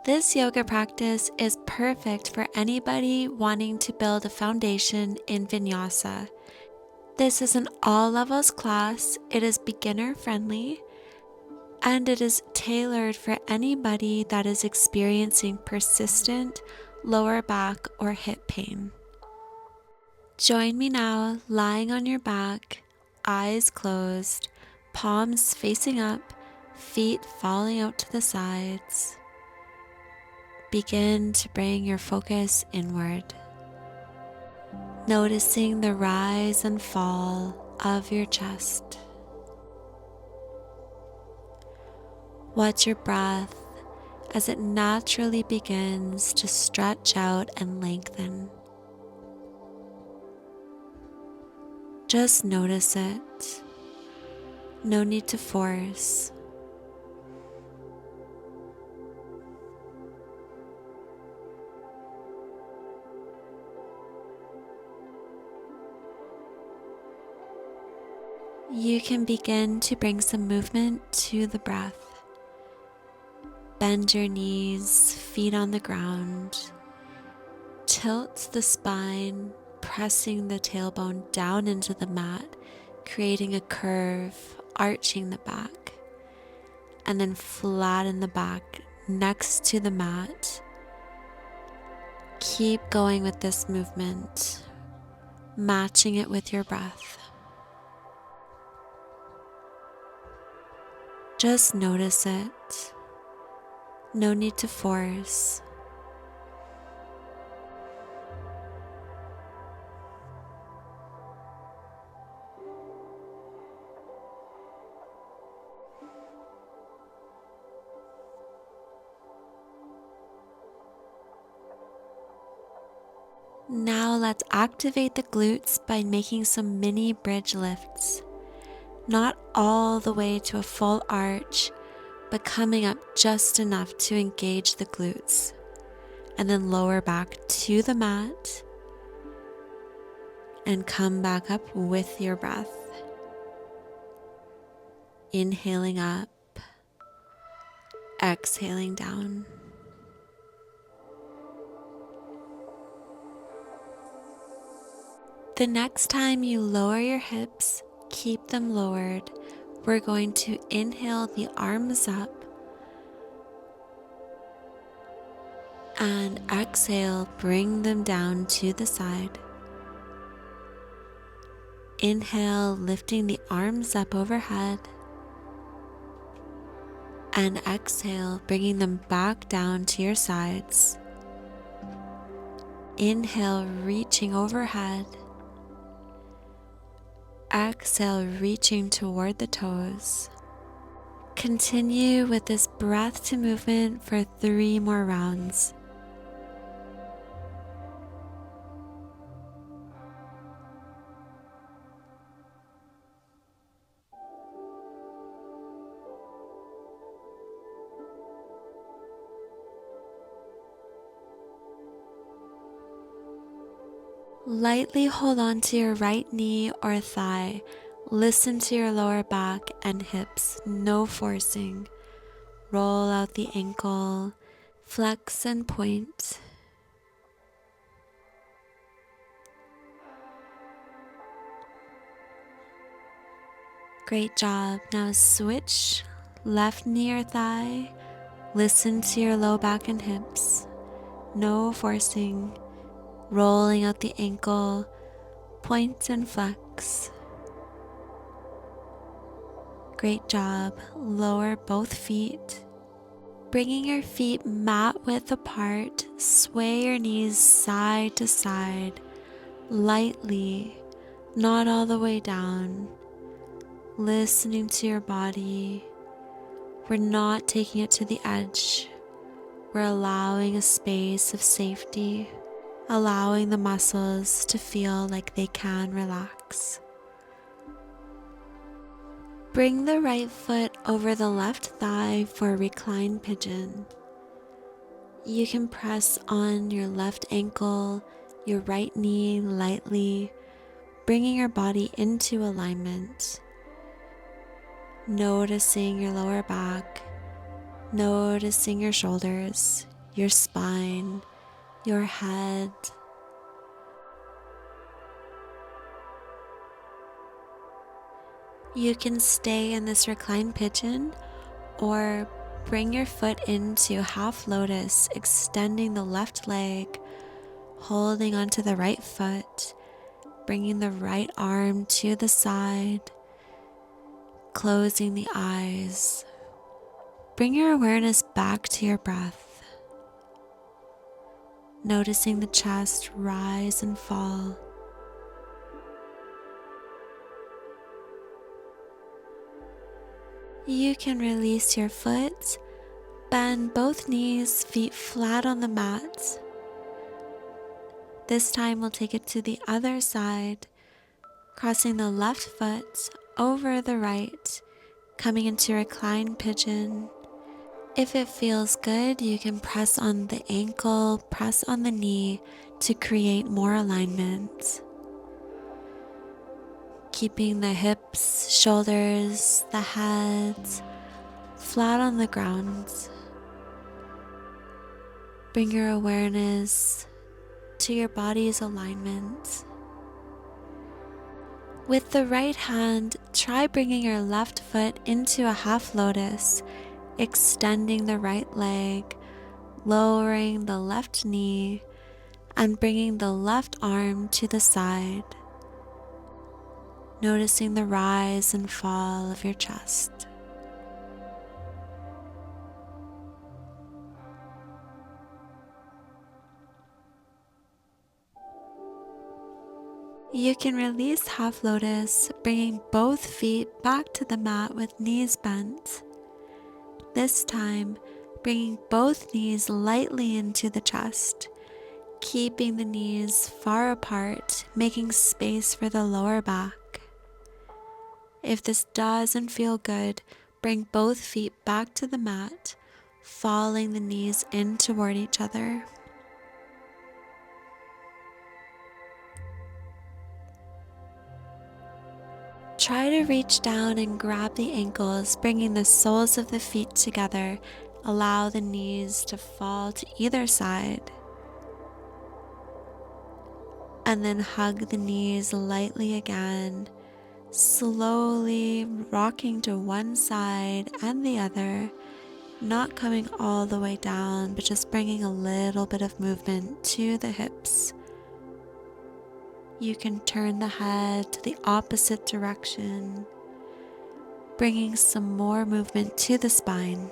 This yoga practice is perfect for anybody wanting to build a foundation in Vinyasa. This is an all levels class, it is beginner friendly, and it is tailored for anybody that is experiencing persistent lower back or hip pain. Join me now, lying on your back, eyes closed, palms facing up, feet falling out to the sides. Begin to bring your focus inward, noticing the rise and fall of your chest. Watch your breath as it naturally begins to stretch out and lengthen. Just notice it. No need to force. You can begin to bring some movement to the breath. Bend your knees, feet on the ground. Tilt the spine, pressing the tailbone down into the mat, creating a curve, arching the back. And then flatten the back next to the mat. Keep going with this movement, matching it with your breath. Just notice it. No need to force. Now let's activate the glutes by making some mini bridge lifts. Not all the way to a full arch, but coming up just enough to engage the glutes. And then lower back to the mat and come back up with your breath. Inhaling up, exhaling down. The next time you lower your hips, keep them lowered. We're going to inhale the arms up and exhale, bring them down to the side. Inhale, lifting the arms up overhead, and exhale, bringing them back down to your sides. Inhale, reaching overhead. Exhale, reaching toward the toes. Continue with this breath to movement for 3 more rounds. Lightly hold on to your right knee or thigh. Listen to your lower back and hips, no forcing. Roll out the ankle, flex and point. Great job. Now switch, left knee or thigh. Listen to your low back and hips, no forcing. Rolling out the ankle, point and flex. Great job. Lower both feet. Bringing your feet mat width apart, sway your knees side to side, lightly, not all the way down. Listening to your body. We're not taking it to the edge. We're allowing a space of safety. Allowing the muscles to feel like they can relax. Bring the right foot over the left thigh for reclined pigeon. You can press on your left ankle, your right knee lightly, bringing your body into alignment. Noticing your lower back, noticing your shoulders, your spine, your head. You can stay in this reclined pigeon or bring your foot into half lotus, extending the left leg, holding onto the right foot, bringing the right arm to the side, closing the eyes. Bring your awareness back to your breath, noticing the chest rise and fall. You can release your foot, bend both knees, feet flat on the mat. This time we'll take it to the other side, crossing the left foot over the right, coming into reclined pigeon. If it feels good, you can press on the ankle, press on the knee to create more alignment. Keeping the hips, shoulders, the head flat on the ground. Bring your awareness to your body's alignment. With the right hand, try bringing your left foot into a half lotus, extending the right leg, lowering the left knee, and bringing the left arm to the side, noticing the rise and fall of your chest. You can release half lotus, bringing both feet back to the mat with knees bent. This time, bringing both knees lightly into the chest, keeping the knees far apart, making space for the lower back. If this doesn't feel good, bring both feet back to the mat, falling the knees in toward each other. Try to reach down and grab the ankles, bringing the soles of the feet together. Allow the knees to fall to either side. And then hug the knees lightly again, slowly rocking to one side and the other, not coming all the way down, but just bringing a little bit of movement to the hips. You can turn the head to the opposite direction, bringing some more movement to the spine.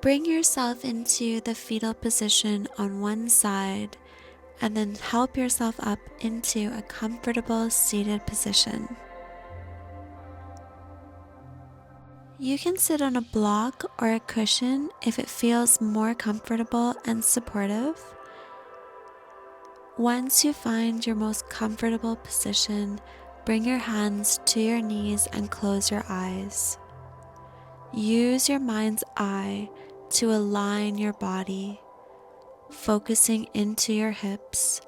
Bring yourself into the fetal position on one side, and then help yourself up into a comfortable seated position. You can sit on a block or a cushion if it feels more comfortable and supportive. Once you find your most comfortable position, bring your hands to your knees and close your eyes. Use your mind's eye to align your body, focusing into your hips,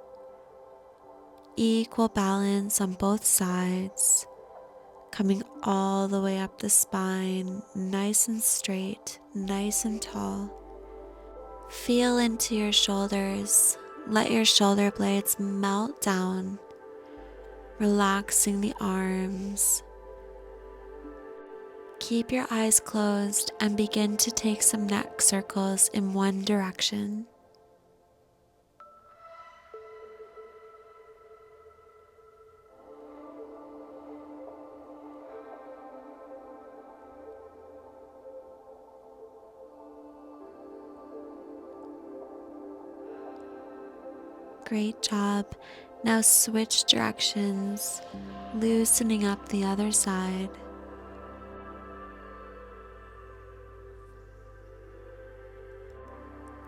equal balance on both sides, coming all the way up the spine, nice and straight, nice and tall. Feel into your shoulders, let your shoulder blades melt down, relaxing the arms. Keep your eyes closed and begin to take some neck circles in one direction. Great job. Now switch directions, loosening up the other side.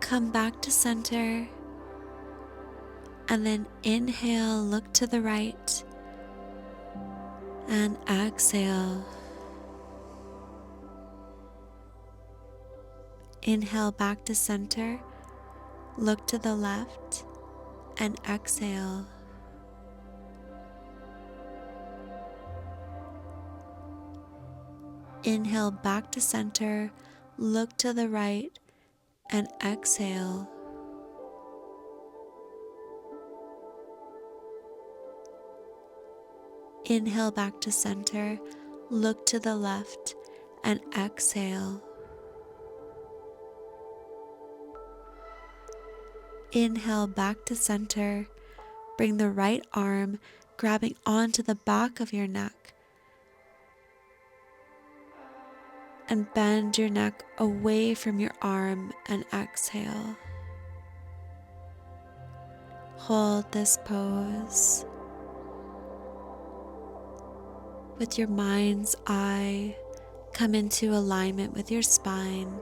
Come back to center, and then inhale, look to the right, and exhale. Inhale back to center, look to the left, and exhale. Inhale back to center, look to the right, and exhale. Inhale back to center, look to the left, and exhale. Inhale back to center, bring the right arm grabbing onto the back of your neck, and bend your neck away from your arm and exhale. Hold this pose. With your mind's eye, come into alignment with your spine,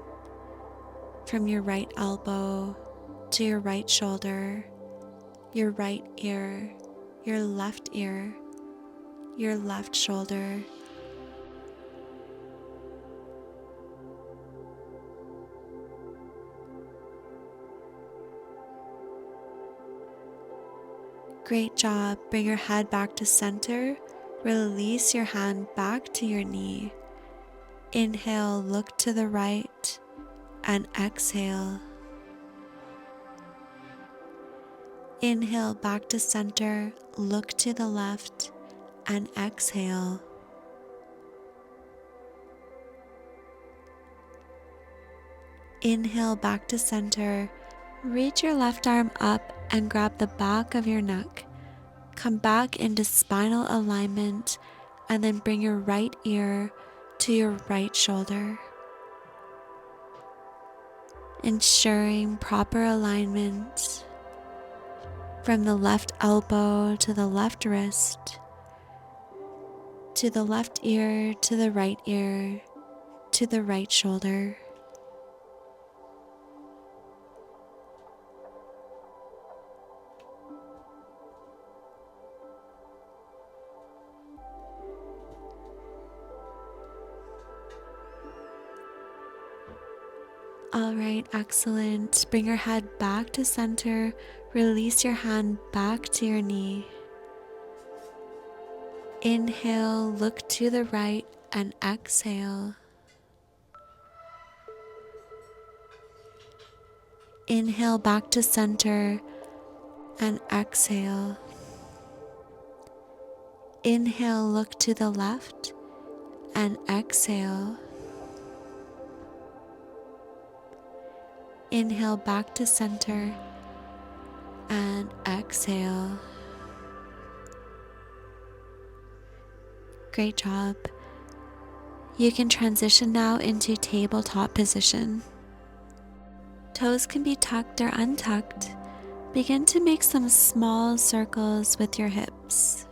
from your right elbow to your right shoulder, your right ear, your left ear, your left shoulder. Great job. Bring your head back to center. Release your hand back to your knee. Inhale, look to the right, and exhale. Inhale back to center, look to the left, and exhale. Inhale back to center, reach your left arm up and grab the back of your neck. Come back into spinal alignment, and then bring your right ear to your right shoulder. Ensuring proper alignment from the left elbow to the left wrist, to the left ear, to the right ear, to the right shoulder. All right, excellent. Bring your head back to center. Release your hand back to your knee. Inhale, look to the right, and exhale. Inhale back to center and exhale. Inhale, look to the left, and exhale. Inhale back to center and exhale. Great job. You can transition now into tabletop position. Toes can be tucked or untucked. Begin to make some small circles with your hips.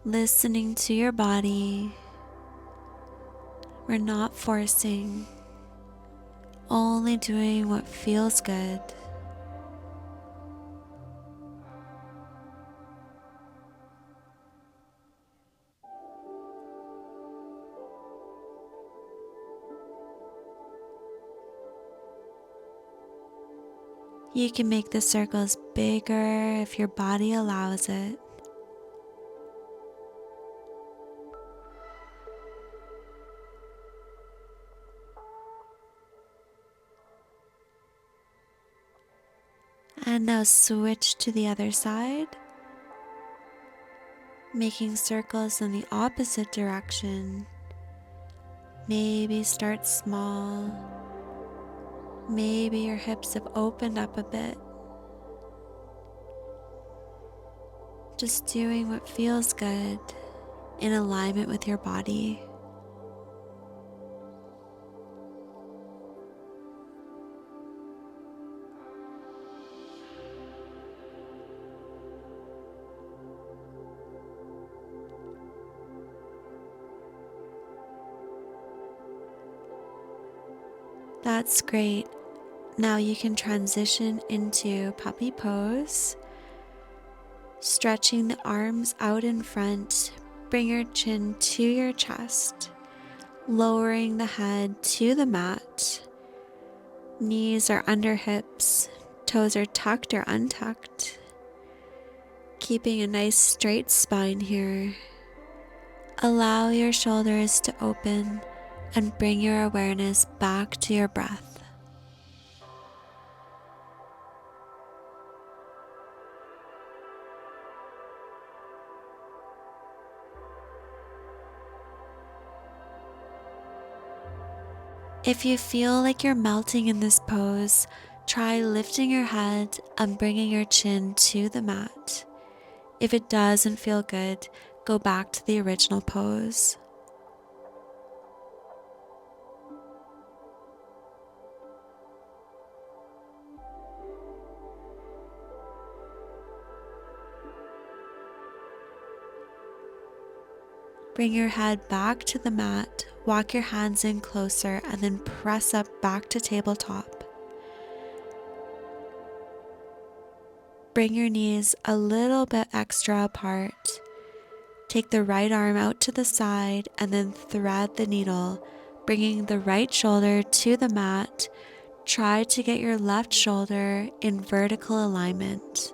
Listening to your body. We're not forcing, only doing what feels good. You can make the circles bigger if your body allows it. And now switch to the other side, making circles in the opposite direction. Maybe start small. Maybe your hips have opened up a bit. Just doing what feels good in alignment with your body. That's great. Now you can transition into puppy pose. Stretching the arms out in front, bring your chin to your chest, lowering the head to the mat. Knees are under hips, toes are tucked or untucked. Keeping a nice straight spine here. Allow your shoulders to open and bring your awareness back to your breath. If you feel like you're melting in this pose, try lifting your head and bringing your chin to the mat. If it doesn't feel good, go back to the original pose. Bring your head back to the mat, walk your hands in closer, and then press up back to tabletop. Bring your knees a little bit extra apart. Take the right arm out to the side and then thread the needle, bringing the right shoulder to the mat. Try to get your left shoulder in vertical alignment.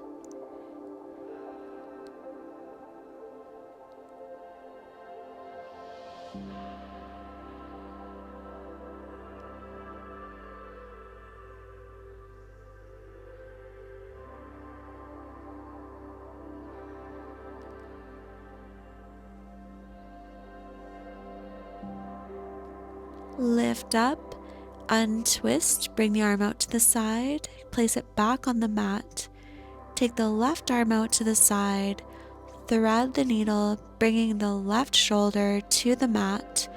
Lift up, untwist, bring the arm out to the side, place it back on the mat. Take the left arm out to the side, thread the needle, bringing the left shoulder to the mat.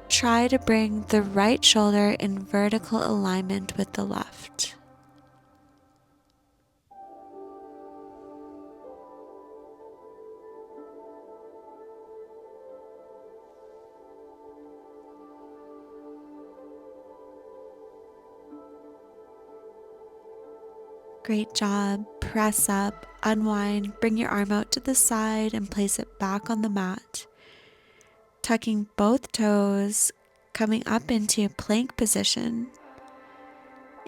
Try to bring the right shoulder in vertical alignment with the left. Great job. Press up, unwind, bring your arm out to the side and place it back on the mat. Tucking both toes, coming up into plank position.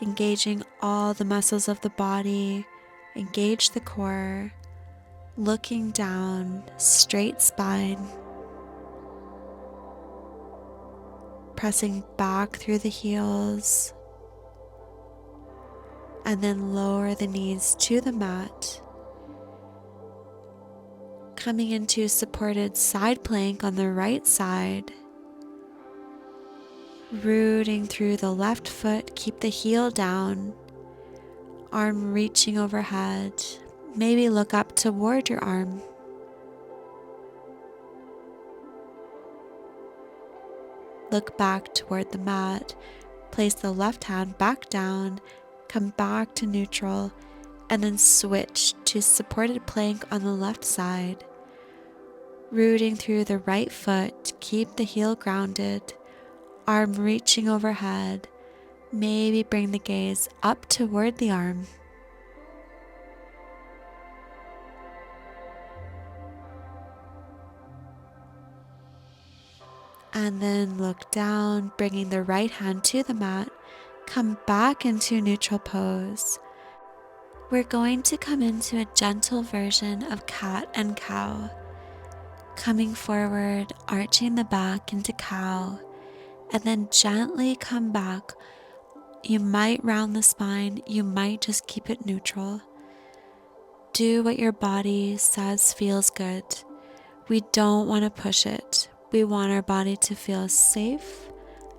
Engaging all the muscles of the body, engage the core, looking down, straight spine. Pressing back through the heels. And then lower the knees to the mat. Coming into supported side plank on the right side. Rooting through the left foot, keep the heel down. Arm reaching overhead. Maybe look up toward your arm. Look back toward the mat. Place the left hand back down. Come back to neutral and then switch to supported plank on the left side. Rooting through the right foot, keep the heel grounded, arm reaching overhead. Maybe bring the gaze up toward the arm. And then look down, bringing the right hand to the mat. Come back into neutral pose. We're going to come into a gentle version of cat and cow. Coming forward, arching the back into cow, and then gently come back. You might round the spine, you might just keep it neutral. Do what your body says feels good. We don't want to push it. We want our body to feel safe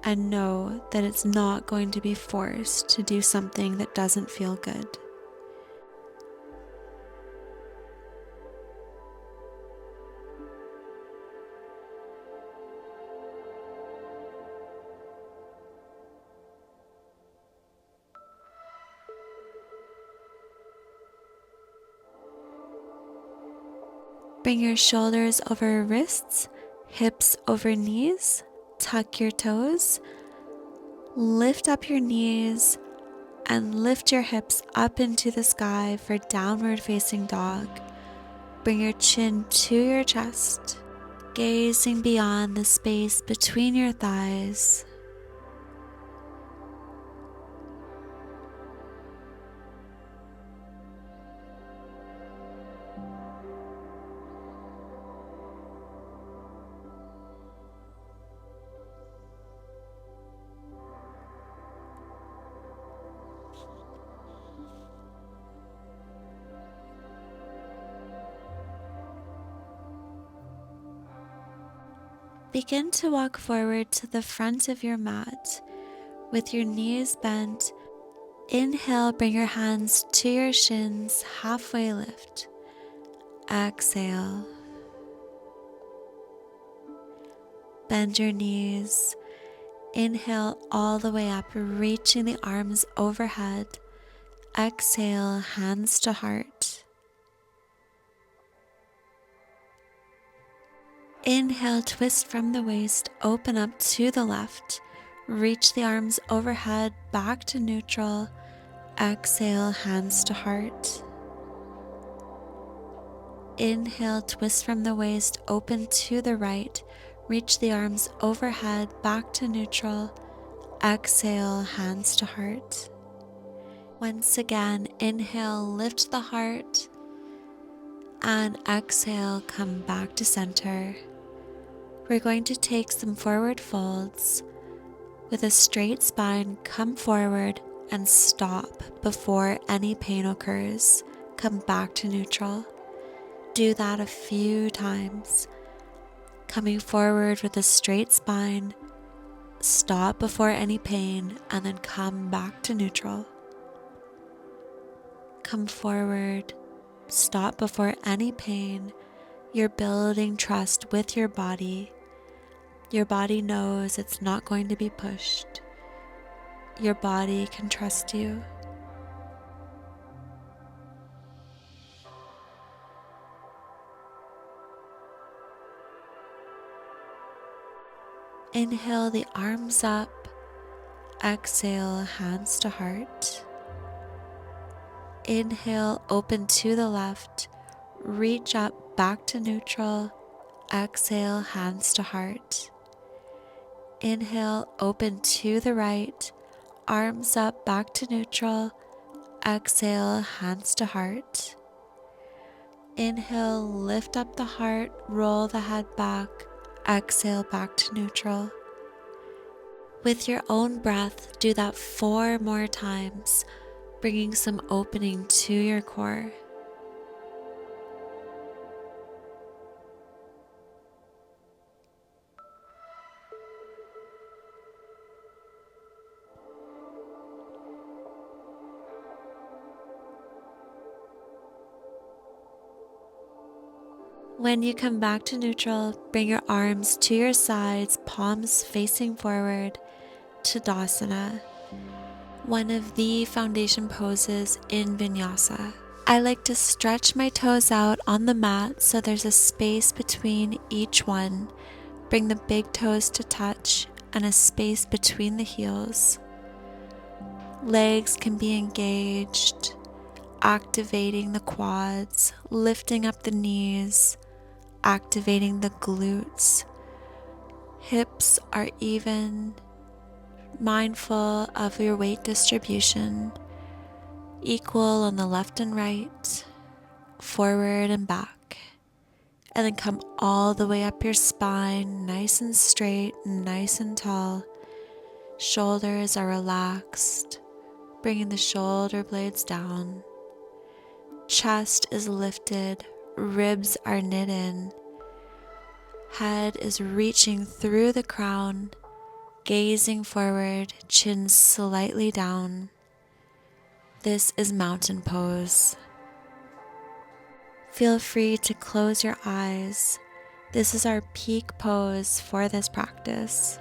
and know that it's not going to be forced to do something that doesn't feel good. Bring your shoulders over wrists, hips over knees, tuck your toes, lift up your knees, and lift your hips up into the sky for downward facing dog. Bring your chin to your chest, gazing beyond the space between your thighs. Begin to walk forward to the front of your mat with your knees bent. Inhale, bring your hands to your shins, halfway lift. Exhale. Bend your knees. Inhale all the way up, reaching the arms overhead. Exhale, hands to heart. Inhale, twist from the waist, open up to the left. Reach the arms overhead, back to neutral. Exhale, hands to heart. Inhale, twist from the waist, open to the right. Reach the arms overhead, back to neutral. Exhale, hands to heart. Once again, inhale, lift the heart. And exhale, come back to center. We're going to take some forward folds. With a straight spine, come forward and stop before any pain occurs. Come back to neutral. Do that a few times. Coming forward with a straight spine, stop before any pain, and then come back to neutral. Come forward, stop before any pain. You're building trust with your body. Your body knows it's not going to be pushed. Your body can trust you. Inhale the arms up. Exhale, hands to heart. Inhale, open to the left. Reach up, back to neutral. Exhale, hands to heart. Inhale, open to the right. Arms up, back to neutral. Exhale, hands to heart. Inhale, lift up the heart, roll the head back. Exhale, back to neutral. With your own breath, do that 4 more times, bringing some opening to your core. When you come back to neutral, bring your arms to your sides, palms facing forward, Tadasana, one of the foundation poses in Vinyasa. I like to stretch my toes out on the mat so there's a space between each one. Bring the big toes to touch and a space between the heels. Legs can be engaged, activating the quads, lifting up the knees, activating the glutes. Hips are even, mindful of your weight distribution, equal on the left and right, forward and back. And then come all the way up your spine, nice and straight, nice and tall. Shoulders are relaxed, bringing the shoulder blades down. Chest is lifted, ribs are knit in. Head is reaching through the crown, gazing forward, chin slightly down. This is mountain pose. Feel free to close your eyes. This is our peak pose for this practice.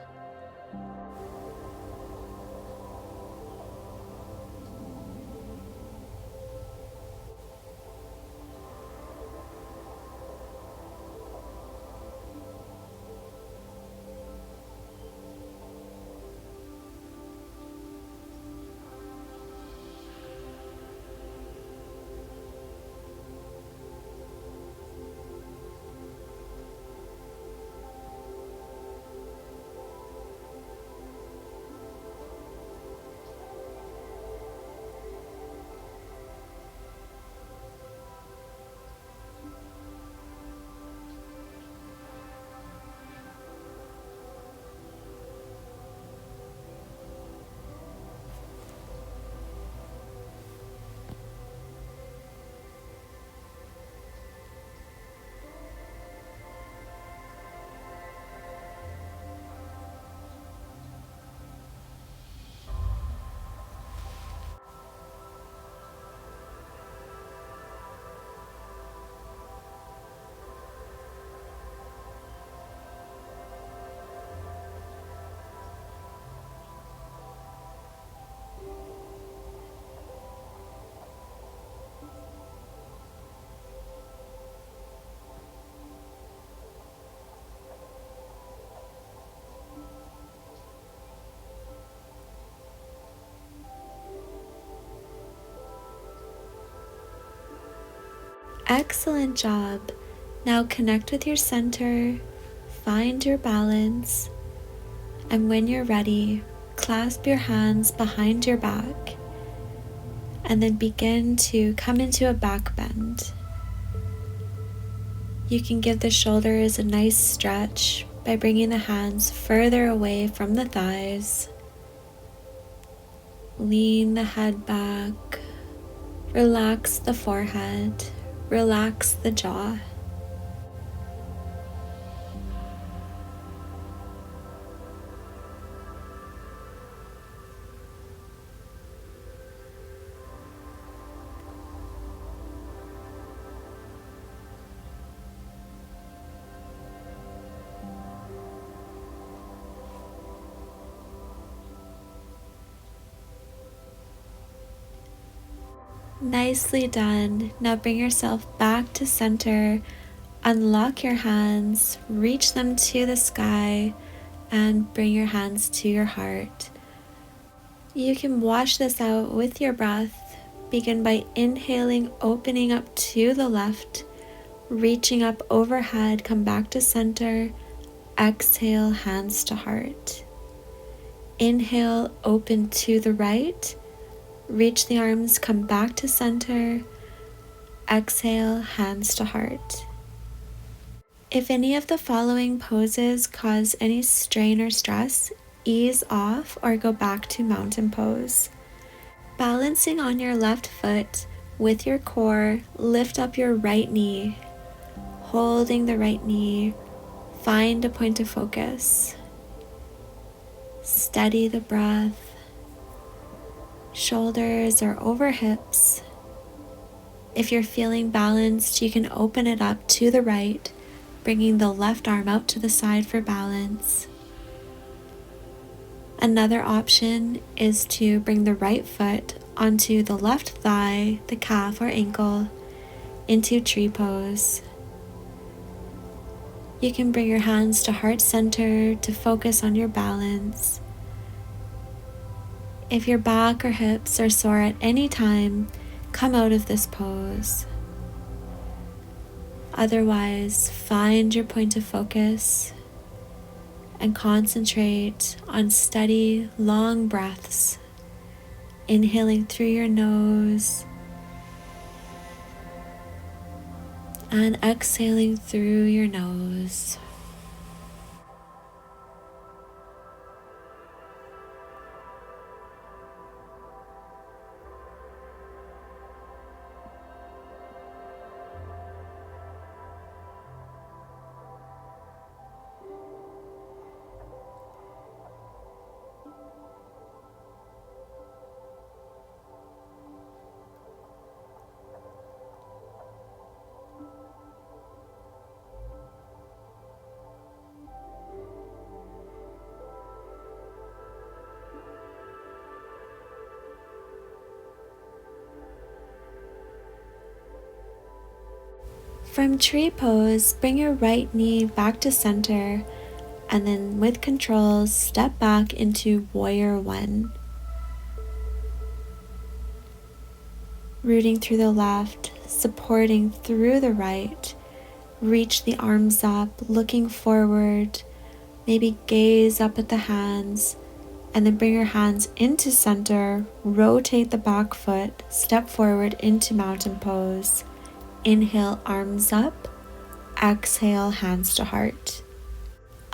Excellent job. Now connect with your center, find your balance, and when you're ready, clasp your hands behind your back and then begin to come into a back bend. You can give the shoulders a nice stretch by bringing the hands further away from the thighs. Lean the head back, relax the forehead, relax the jaw. Nicely done. Now bring yourself back to center, unlock your hands, reach them to the sky, and bring your hands to your heart. You can wash this out with your breath. Begin by inhaling, opening up to the left, reaching up overhead, come back to center. Exhale, hands to heart. Inhale, open to the right. Reach the arms, come back to center. Exhale, hands to heart. If any of the following poses cause any strain or stress, ease off or go back to mountain pose. Balancing on your left foot with your core, lift up your right knee. Holding the right knee, find a point of focus. Steady the breath. Shoulders are over hips. If you're feeling balanced, you can open it up to the right, bringing the left arm out to the side for balance. Another option is to bring the right foot onto the left thigh, the calf or ankle, into tree pose. You can bring your hands to heart center to focus on your balance. If your back or hips are sore at any time, come out of this pose. Otherwise, find your point of focus and concentrate on steady, long breaths, inhaling through your nose and exhaling through your nose. From tree pose, bring your right knee back to center, and then with control, step back into warrior one. Rooting through the left, supporting through the right. Reach the arms up, looking forward. Maybe gaze up at the hands, and then bring your hands into center. Rotate the back foot, step forward into mountain pose. Inhale, arms up. Exhale, hands to heart.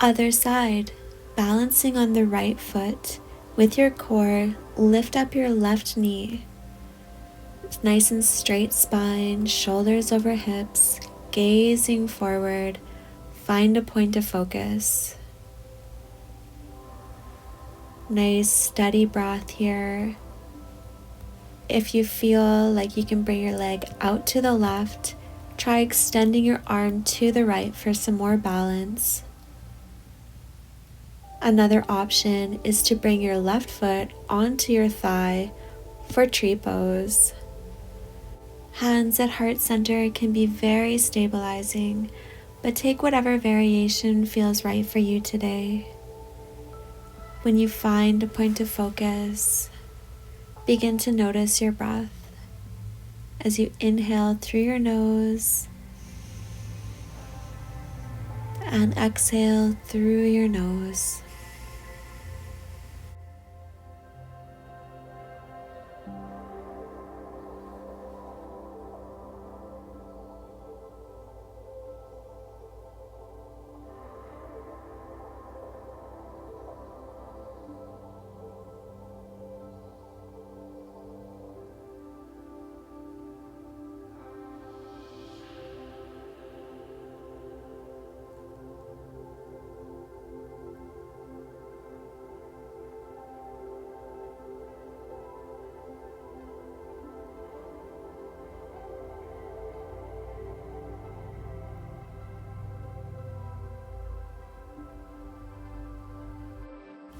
Other side, balancing on the right foot. With your core, lift up your left knee. Nice and straight spine, shoulders over hips, gazing forward. Find a point of focus. Nice steady breath here. If you feel like you can bring your leg out to the left, try extending your arm to the right for some more balance. Another option is to bring your left foot onto your thigh for tree pose. Hands at heart center can be very stabilizing, but take whatever variation feels right for you today. When you find a point of focus, begin to notice your breath as you inhale through your nose and exhale through your nose.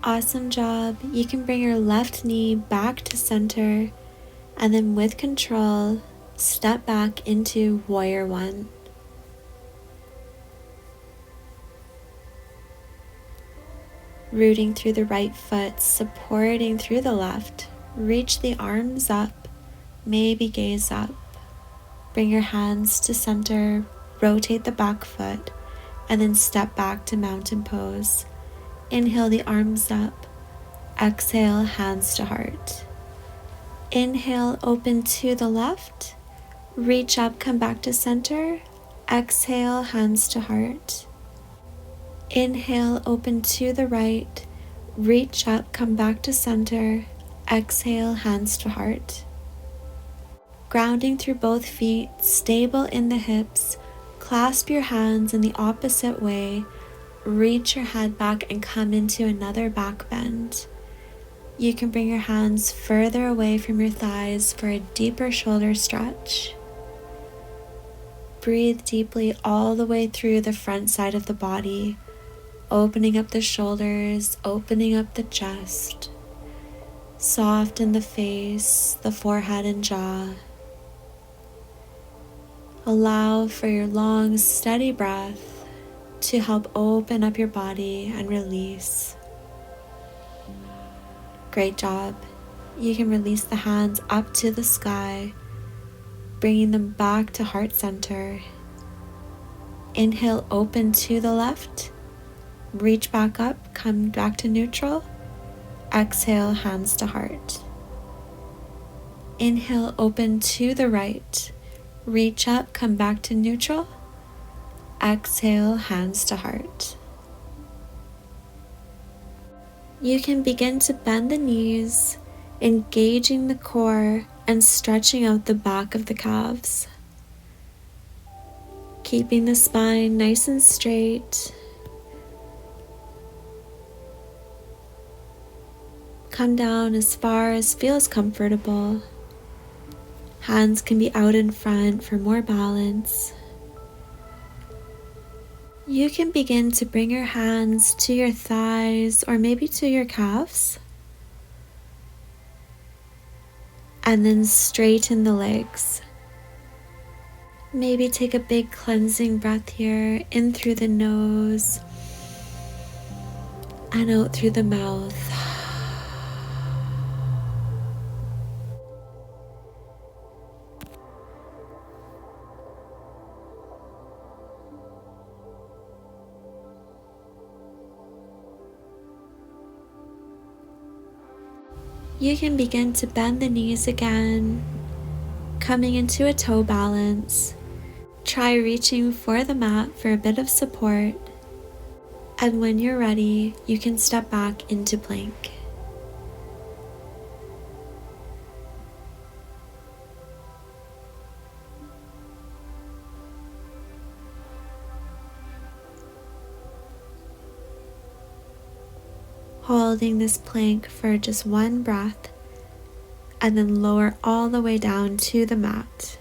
Awesome job. You can bring your left knee back to center and then with control, step back into warrior one. Rooting through the right foot, supporting through the left. Reach the arms up, maybe gaze up. Bring your hands to center, rotate the back foot, and then step back to mountain pose. Inhale the arms up, exhale hands to heart. Inhale, open to the left, reach up, come back to center, exhale hands to heart. Inhale, open to the right, reach up, come back to center, exhale hands to heart. Grounding through both feet, stable in the hips, clasp your hands in the opposite way. Reach your head back and come into another back bend. You can bring your hands further away from your thighs for a deeper shoulder stretch. Breathe deeply all the way through the front side of the body, opening up the shoulders, opening up the chest. Soften the face, the forehead and jaw. Allow for your long, steady breath to help open up your body and release. Great job. You can release the hands up to the sky, bringing them back to heart center. Inhale, open to the left, reach back up, come back to neutral. Exhale, hands to heart. Inhale, open to the right, reach up, come back to neutral. Exhale, hands to heart. You can begin to bend the knees, engaging the core and stretching out the back of the calves. Keeping the spine nice and straight. Come down as far as feels comfortable. Hands can be out in front for more balance. You can begin to bring your hands to your thighs or maybe to your calves. And then straighten the legs. Maybe take a big cleansing breath here, in through the nose and out through the mouth. You can begin to bend the knees again, coming into a toe balance. Try reaching for the mat for a bit of support, and when you're ready, you can step back into plank. Holding this plank for just one breath, and then lower all the way down to the mat.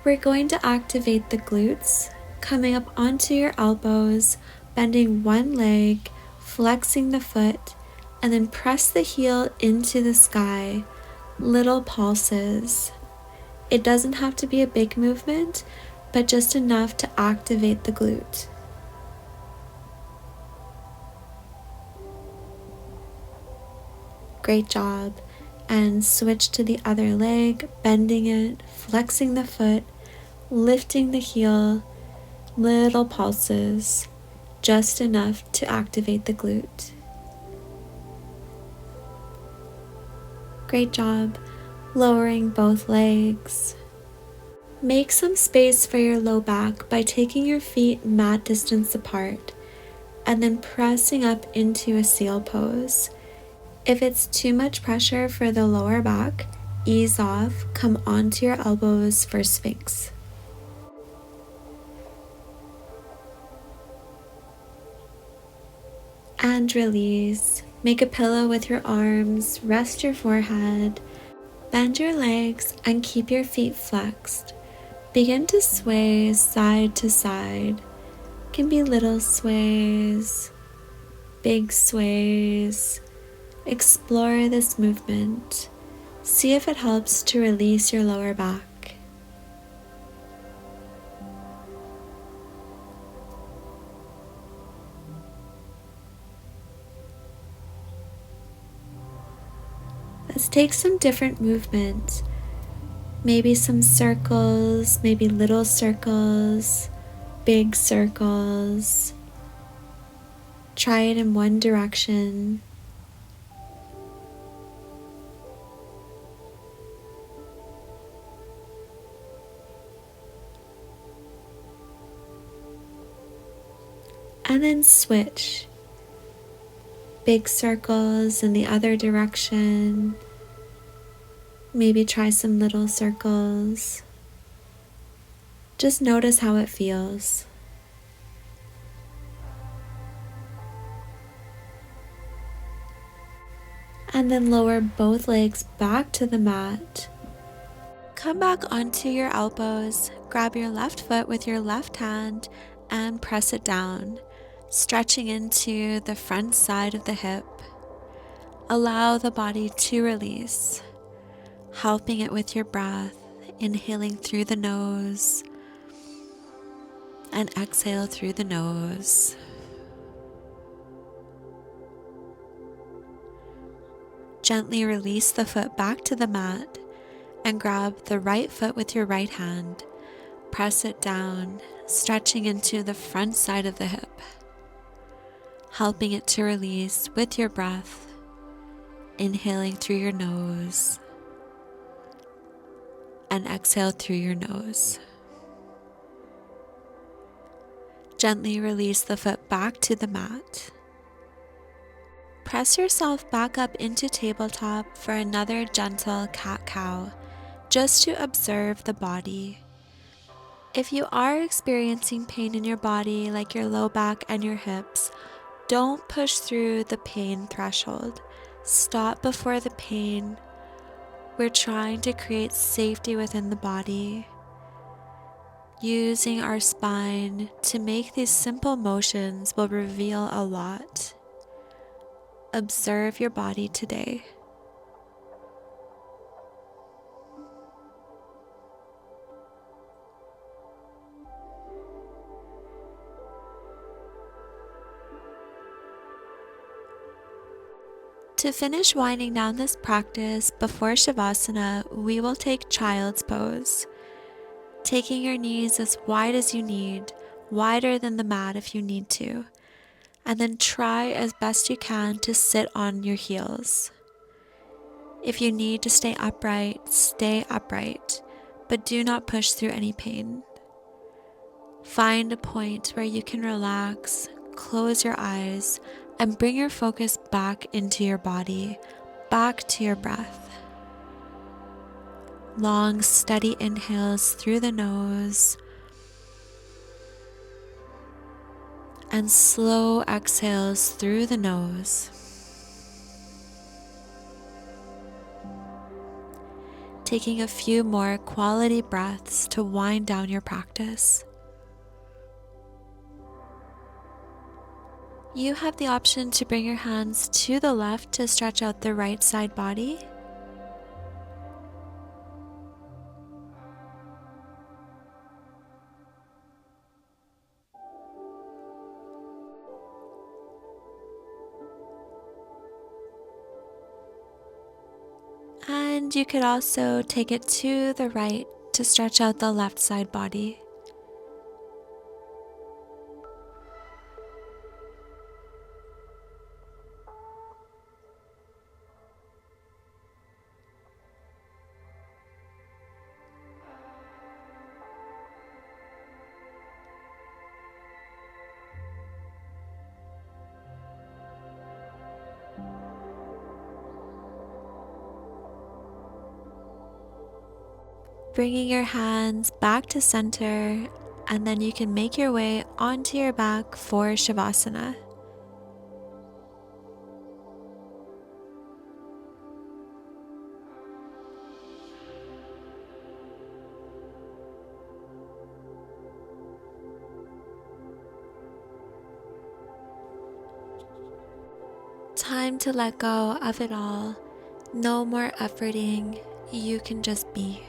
We're going to activate the glutes, coming up onto your elbows, bending one leg, flexing the foot, and then press the heel into the sky, little pulses. It doesn't have to be a big movement, but just enough to activate the glute. Great job. and switch to the other leg, bending it, flexing the foot, lifting the heel, little pulses, just enough to activate the glute. Great job. Lowering both legs. Make some space for your low back by taking your feet mat distance apart and then pressing up into a seal pose. If it's too much pressure for the lower back, ease off, come onto your elbows for Sphinx. And release. Make a pillow with your arms, rest your forehead, bend your legs and keep your feet flexed. Begin to sway side to side. It can be little sways, big sways. Explore this movement. See if it helps to release your lower back. Let's take some different movements. Maybe some circles, maybe little circles, big circles. Try it in one direction. And then switch. Big circles in the other direction. Maybe try some little circles. Just notice how it feels. And then lower both legs back to the mat. Come back onto your elbows, grab your left foot with your left hand and press it down, stretching into the front side of the hip. Allow the body to release, helping it with your breath, inhaling through the nose and exhale through the nose. Gently release the foot back to the mat and grab the right foot with your right hand. Press it down, stretching into the front side of the hip, helping it to release with your breath, inhaling through your nose and exhale through your nose. Gently release the foot back to the mat. Press yourself back up into tabletop for another gentle cat-cow, just to observe the body. If you are experiencing pain in your body, like your low back and your hips, don't push through the pain threshold. Stop before the pain. We're trying to create safety within the body, using our spine to make these simple motions will reveal a lot. Observe your body today. To finish winding down this practice before Shavasana, we will take Child's Pose. Taking your knees as wide as you need, wider than the mat if you need to, and then try as best you can to sit on your heels. If you need to stay upright, but do not push through any pain. Find a point where you can relax, close your eyes, and bring your focus back into your body, back to your breath. Long, steady inhales through the nose and slow exhales through the nose. Taking a few more quality breaths to wind down your practice. You have the option to bring your hands to the left to stretch out the right side body. And you could also take it to the right to stretch out the left side body. Bringing your hands back to center, and then you can make your way onto your back for Shavasana. Time to let go of it all. No more efforting. You can just be.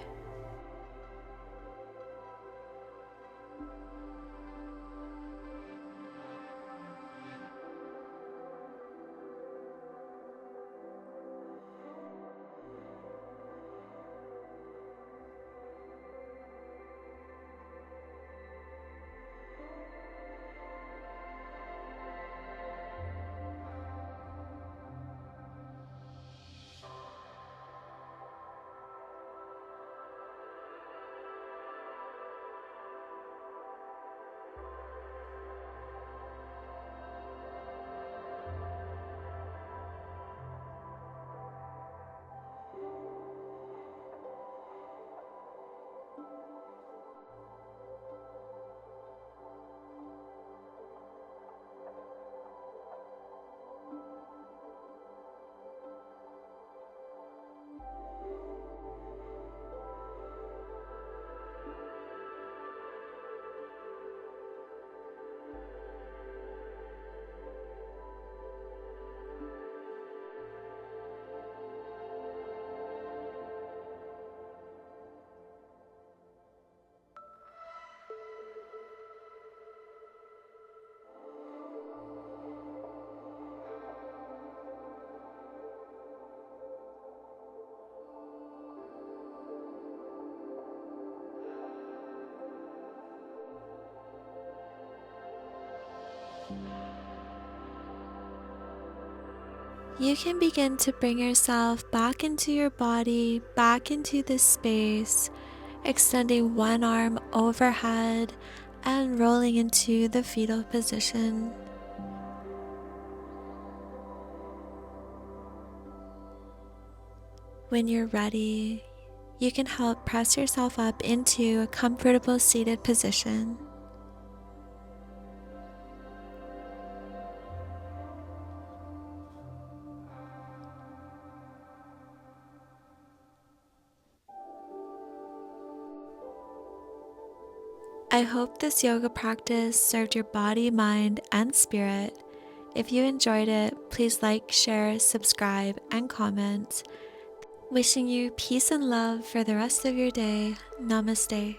You can begin to bring yourself back into your body, back into this space, extending one arm overhead and rolling into the fetal position. When you're ready, you can help press yourself up into a comfortable seated position. I hope this yoga practice served your body, mind, and spirit. If you enjoyed it, please like, share, subscribe, and comment. Wishing you peace and love for the rest of your day. Namaste.